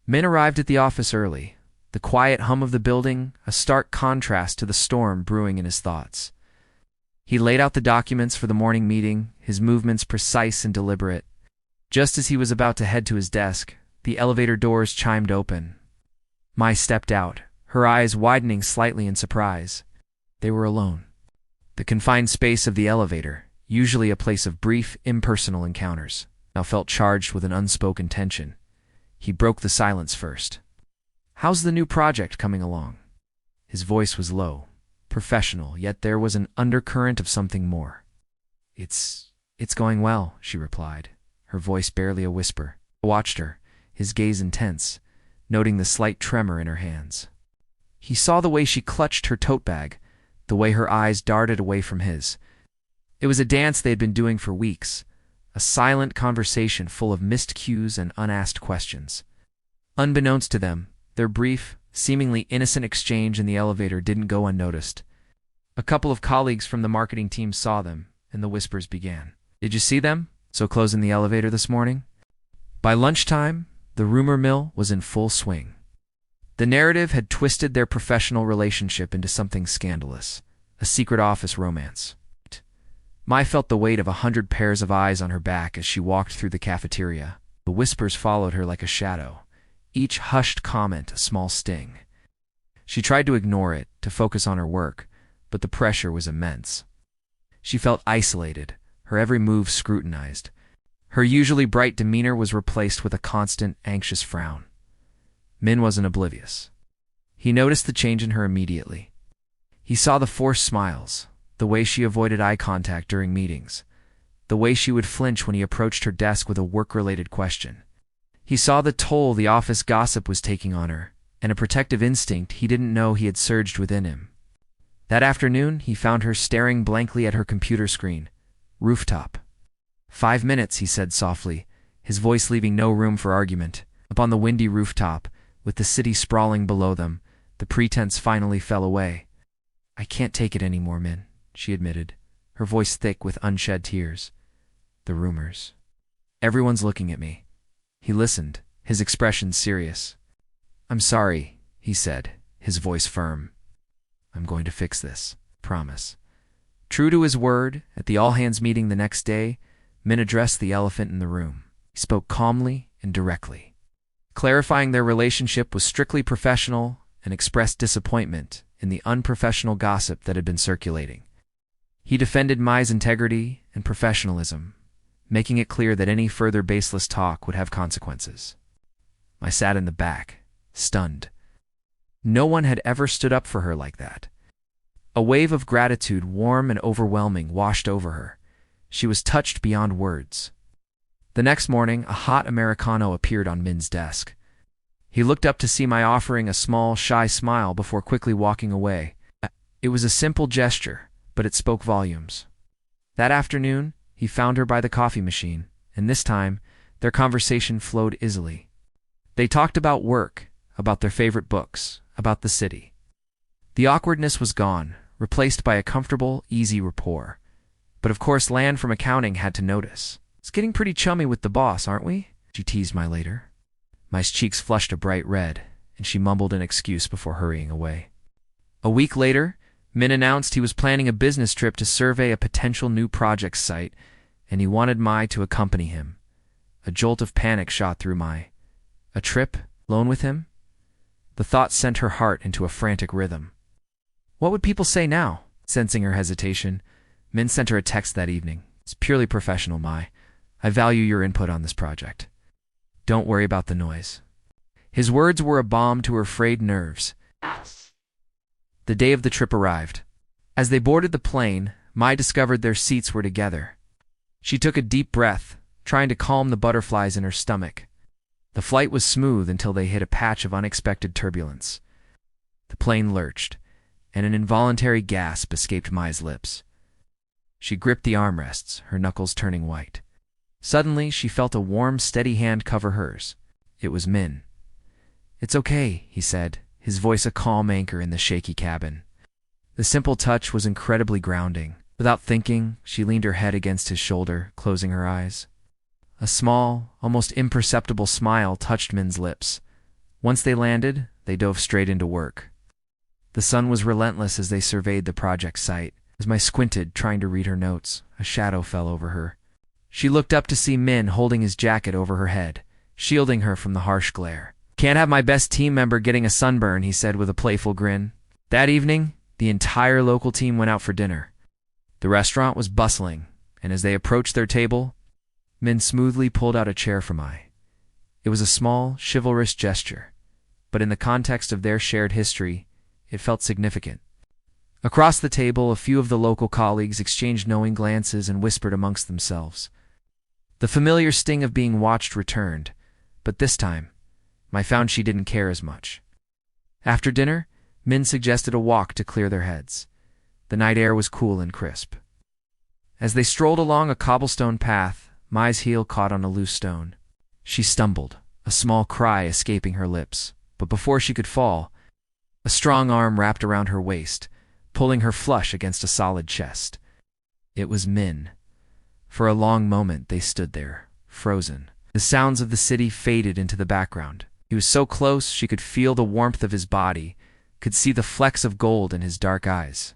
Min arrived at the office early. The quiet hum of the building, a stark contrast to the storm brewing in his thoughts. He laid out the documents for the morning meeting, his movements precise and deliberate. Just as he was about to head to his desk, the elevator doors chimed open. Mai stepped out, her eyes widening slightly in surprise. They were alone. The confined space of the elevator, usually a place of brief, impersonal encounters, now felt charged with an unspoken tension. He broke the silence first. "How's the new project coming along?" His voice was low, professional, yet there was an undercurrent of something more. It's going well," she replied, her voice barely a whisper. He watched her, his gaze intense, noting the slight tremor in her hands. He saw the way she clutched her tote bag, the way her eyes darted away from his. It was a dance they had been doing for weeks, a silent conversation full of missed cues and unasked questions. Unbeknownst to them, their brief, seemingly innocent exchange in the elevator didn't go unnoticed. A couple of colleagues from the marketing team saw them, and the whispers began. "Did you see them? So close in the elevator this morning?" By lunchtime, the rumor mill was in full swing. The narrative had twisted their professional relationship into something scandalous, a secret office romance. Mai felt the weight of 100 pairs of eyes on her back as she walked through the cafeteria. The whispers followed her like a shadow, each hushed comment a small sting. She tried to ignore it, to focus on her work, but the pressure was immense. She felt isolated, her every move scrutinized. Her usually bright demeanor was replaced with a constant, anxious frown. Min wasn't oblivious. He noticed the change in her immediately. He saw the forced smiles, the way she avoided eye contact during meetings, the way she would flinch when he approached her desk with a work-related question. He saw the toll the office gossip was taking on her, and a protective instinct he didn't know he had surged within him. That afternoon, he found her staring blankly at her computer screen. Rooftop. 5 minutes, he said softly, his voice leaving no room for argument. Up on the windy rooftop, with the city sprawling below them, the pretense finally fell away. "I can't take it anymore, Min," she admitted, her voice thick with unshed tears. "The rumors. Everyone's looking at me." He listened, his expression serious. "I'm sorry," he said, his voice firm. "I'm going to fix this, promise." True to his word, at the all-hands meeting the next day, Min addressed the elephant in the room. He spoke calmly and directly, clarifying their relationship was strictly professional and expressed disappointment in the unprofessional gossip that had been circulating. He defended Mai's integrity and professionalism, making it clear that any further baseless talk would have consequences. Mai sat in the back, stunned. No one had ever stood up for her like that. A wave of gratitude, warm and overwhelming, washed over her. She was touched beyond words. The next morning, a hot Americano appeared on Min's desk. He looked up to see Mai offering a small, shy smile before quickly walking away. It was a simple gesture, but it spoke volumes. That afternoon, he found her by the coffee machine, and this time, their conversation flowed easily. They talked about work, about their favorite books, about the city. The awkwardness was gone, replaced by a comfortable, easy rapport. But of course, Lan from accounting had to notice. "It's getting pretty chummy with the boss, aren't we?" she teased Mai later. Mai's cheeks flushed a bright red, and she mumbled an excuse before hurrying away. A week later, Min announced he was planning a business trip to survey a potential new project site, and he wanted Mai to accompany him. A jolt of panic shot through Mai. A trip, alone with him? The thought sent her heart into a frantic rhythm. What would people say now? Sensing her hesitation, Min sent her a text that evening. "It's purely professional, Mai. I value your input on this project. Don't worry about the noise." His words were a balm to her frayed nerves. The day of the trip arrived. As they boarded the plane, Mai discovered their seats were together. She took a deep breath, trying to calm the butterflies in her stomach. The flight was smooth until they hit a patch of unexpected turbulence. The plane lurched, and an involuntary gasp escaped Mai's lips. She gripped the armrests, her knuckles turning white. Suddenly, she felt a warm, steady hand cover hers. It was Min. "It's okay," he said, his voice a calm anchor in the shaky cabin. The simple touch was incredibly grounding. Without thinking, she leaned her head against his shoulder, closing her eyes. A small, almost imperceptible smile touched Min's lips, Once they landed, they dove straight into work. The sun was relentless as they surveyed the project site. As Mai squinted, trying to read her notes, a shadow fell over her. She looked up to see Min holding his jacket over her head, shielding her from the harsh glare. "Can't have my best team member getting a sunburn," he said with a playful grin. That evening, the entire local team went out for dinner. The restaurant was bustling, and as they approached their table, Min smoothly pulled out a chair for Mai. It was a small, chivalrous gesture, but in the context of their shared history, it felt significant. Across the table, a few of the local colleagues exchanged knowing glances and whispered amongst themselves. The familiar sting of being watched returned, but this time, Mai found she didn't care as much. After dinner, Min suggested a walk to clear their heads. The night air was cool and crisp. As they strolled along a cobblestone path, Mai's heel caught on a loose stone. She stumbled, a small cry escaping her lips, but before she could fall, a strong arm wrapped around her waist, pulling her flush against a solid chest. It was Min. For a long moment they stood there, frozen. The sounds of the city faded into the background. He was so close she could feel the warmth of his body, could see the flecks of gold in his dark eyes.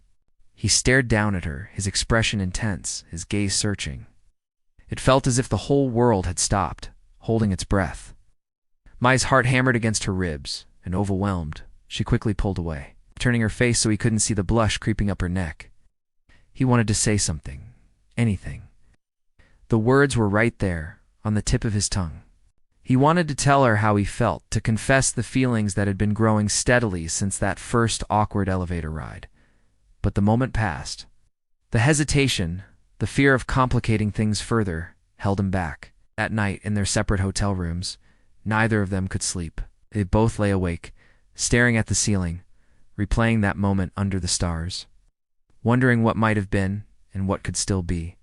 He stared down at her, his expression intense, his gaze searching. It felt as if the whole world had stopped, holding its breath. Mai's heart hammered against her ribs, and overwhelmed, she quickly pulled away, turning her face so he couldn't see the blush creeping up her neck. He wanted to say something, anything. The words were right there, on the tip of his tongue. He wanted to tell her how he felt, to confess the feelings that had been growing steadily since that first awkward elevator ride. But the moment passed. The hesitation, the fear of complicating things further, held him back. That night, in their separate hotel rooms, neither of them could sleep. They both lay awake, staring at the ceiling, replaying that moment under the stars, wondering what might have been and what could still be.